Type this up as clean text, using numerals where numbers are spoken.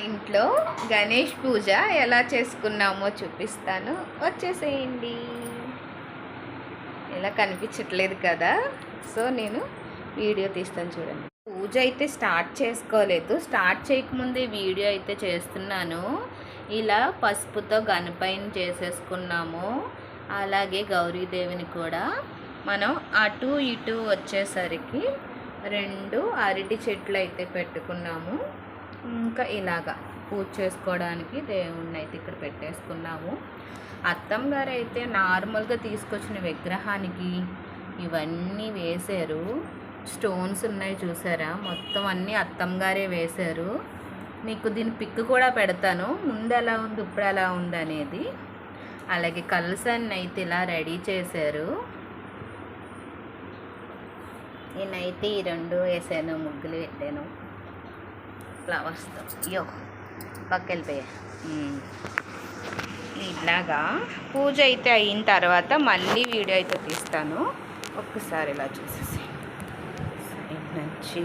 ఇంట్లో గణేష్ పూజ ఎలా చేసుకున్నామో చూపిస్తాను, వచ్చేసేయండి. ఇలా కనిపించట్లేదు కదా, సో నేను వీడియో తీస్తాను చూడండి. పూజ అయితే స్టార్ట్ చేసుకోలేదు, స్టార్ట్ చేయకముందే వీడియో అయితే చేస్తున్నాను. ఇలా పసుపుతో గణపయ్యని చేసేసుకున్నాము. అలాగే గౌరీదేవిని కూడా మనం అటు ఇటు వచ్చేసరికి 2 అరటి చెట్లు అయితే పెట్టుకున్నాము. ఇంకా ఇలాగా పూజ చేసుకోవడానికి దేవుణ్ణి అయితే ఇక్కడ పెట్టేసుకున్నాము. అత్తమ్మ గారు అయితే నార్మల్గా తీసుకొచ్చిన విగ్రహానికి ఇవన్నీ వేశారు. స్టోన్స్ ఉన్నాయి చూసారా, మొత్తం అన్నీ అత్తమ్మ గారే వేశారు. మీకు దీని పిక్ కూడా పెడతాను, ముందు ఎలా ఉంది ఇప్పుడు ఎలా ఉంది అనేది. అలాగే కలసాన్ని అయితే ఇలా రెడీ చేశారు. నేనైతే ఈ 2 వేసాను, ముగ్గులు పెట్టాను ఫ్లవర్స్తో. అయ్యో పక్కెళ్ళిపోయా. ఇలాగా పూజ అయితే అయిన తర్వాత మళ్ళీ వీడియో అయితే తీస్తాను. ఒక్కసారి ఇలా చూసేసి నచ్చి